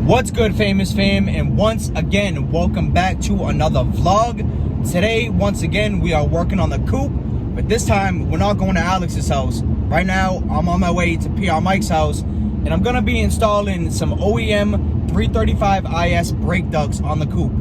What's good, famous fam, and once again welcome back to another vlog. Today once again we are working on the coupe, but this time we're not going to Alex's house. Right now I'm on my way to PR Mike's house, and I'm gonna be installing some OEM 335 IS brake ducts on the coupe.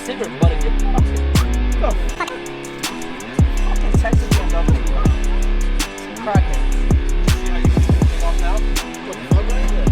Cigarette butt in your pocket. Go. Fucking Texas BMW. Crackhead. See how you can take it off now? What the fuck right there?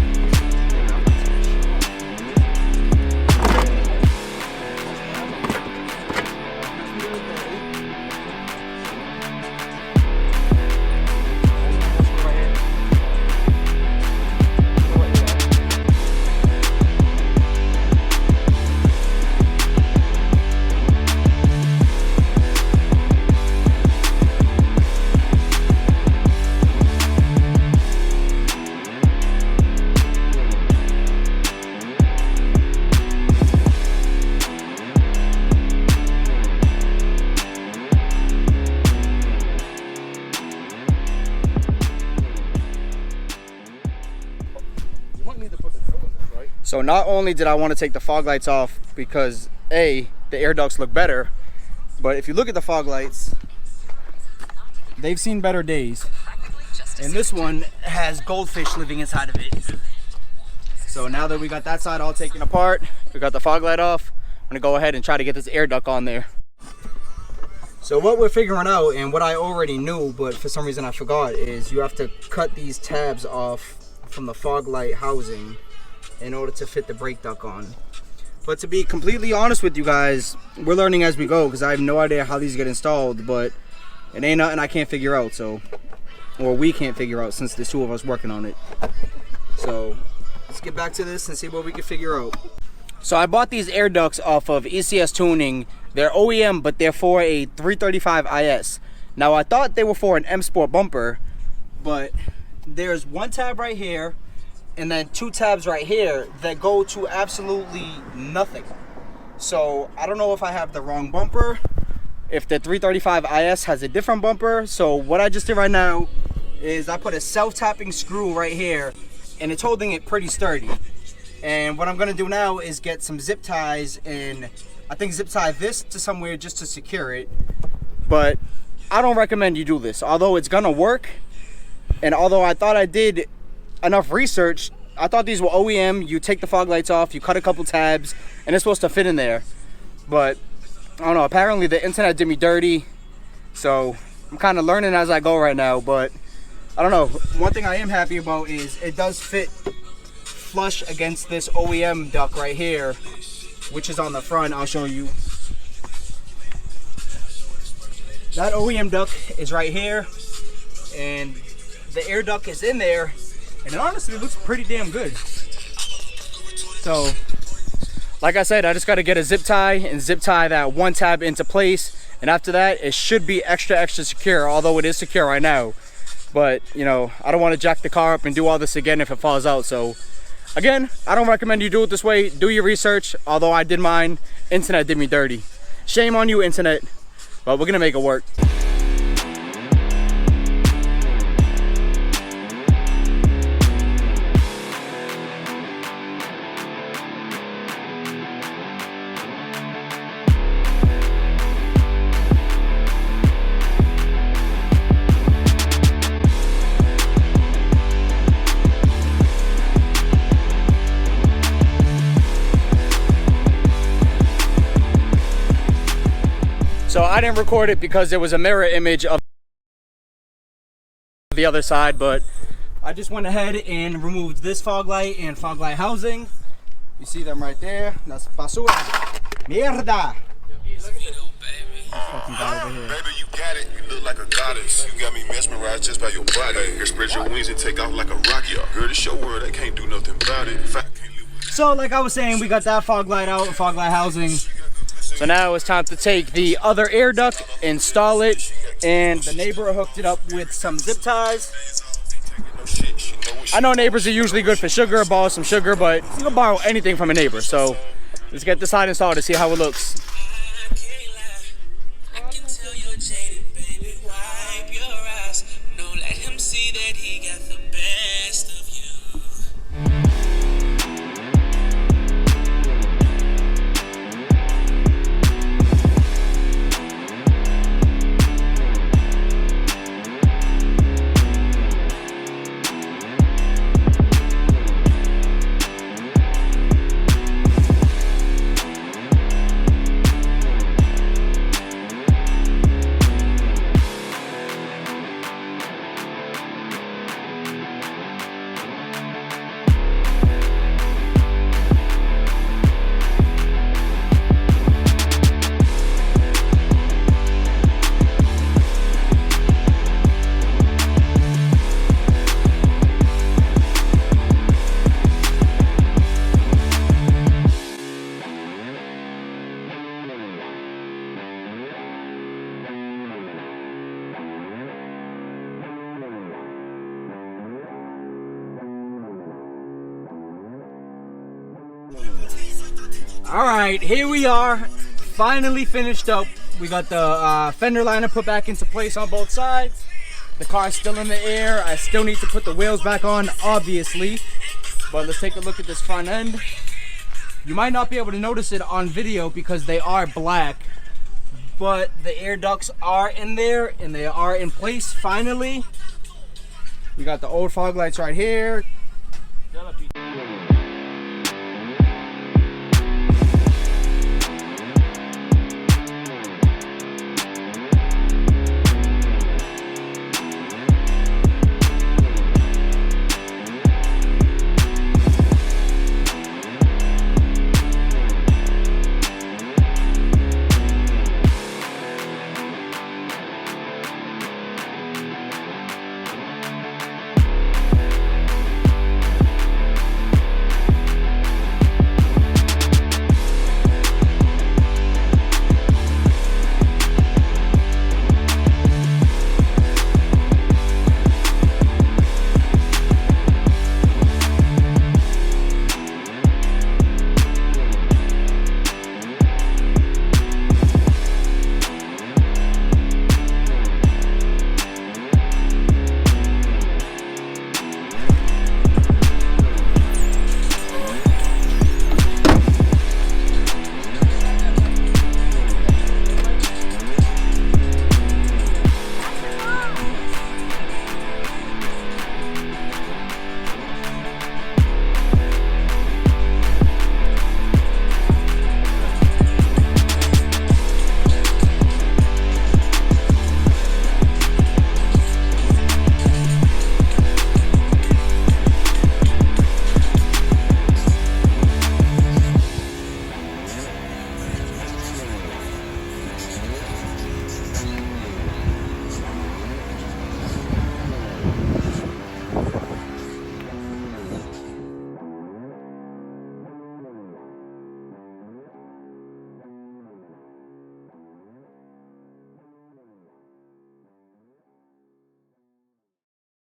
So not only did I want to take the fog lights off because A, the air ducts look better, but if you look at the fog lights, they've seen better days. And this one has goldfish living inside of it. So now that we got that side all taken apart, we got the fog light off, I'm gonna go ahead and try to get this air duct on there. So what we're figuring out, and what I already knew, but for some reason I forgot, is you have to cut these tabs off from the fog light housing in order to fit the brake duct on. But to be completely honest with you guys, we're learning as we go because I have no idea how these get installed, but it ain't nothing I can't figure out, so, or we can't figure out since there's two of us working on it. So let's get back to this and see what we can figure out. So I bought these air ducts off of ECS Tuning. They're OEM, but they're for a 335 IS. Now I thought they were for an M Sport bumper, but there's one tab right here and then two tabs right here that go to absolutely nothing. So I don't know if I have the wrong bumper, if the 335 IS has a different bumper. So what I just did right now is I put a self-tapping screw right here, and it's holding it pretty sturdy. And what I'm gonna do now is get some zip ties, and I think zip tie this to somewhere just to secure it. But I don't recommend you do this, although it's gonna work. And although I thought I did enough research, I thought these were OEM. You take the fog lights off, you cut a couple tabs, and it's supposed to fit in there. But I don't know, apparently the internet did me dirty, so I'm kind of learning as I go right now. But I don't know, one thing I am happy about is it does fit flush against this OEM duct right here, which is on the front. I'll show you. That OEM duct is right here, and the air duct is in there, and it honestly looks pretty damn good. So like I said, I just got to get a zip tie and zip tie that one tab into place, and after that it should be extra secure, although it is secure right now. But you know, I don't want to jack the car up and do all this again if it falls out. So again, I don't recommend you do it this way. Do your research. Although I did mine, internet did me dirty. Shame on you, internet, but we're gonna make it work. So I didn't record it because there was a mirror image of the other side, but I just went ahead and removed this fog light and fog light housing. You see them right there. That's basura. Mierda. Fucking guy over here. Baby, you got it. You look like a goddess. You got me mesmerized just by your body. Here, spread your wings and take off like a rocket. Girl, this your world. I can't do nothing about it. So like I was saying, we got that fog light out, fog light housing. So now it's time to take the other air duct, install it, and the neighbor hooked it up with some zip ties. I know neighbors are usually good for sugar, borrow some sugar, but you can borrow anything from a neighbor. So let's get this side installed to see how it looks. All right, here we are, finally finished up. We got the fender liner put back into place on both sides. The car's still in the air. I still need to put the wheels back on, obviously. But let's take a look at this front end. You might not be able to notice it on video because they are black, but the air ducts are in there and they are in place finally. We got the old fog lights right here.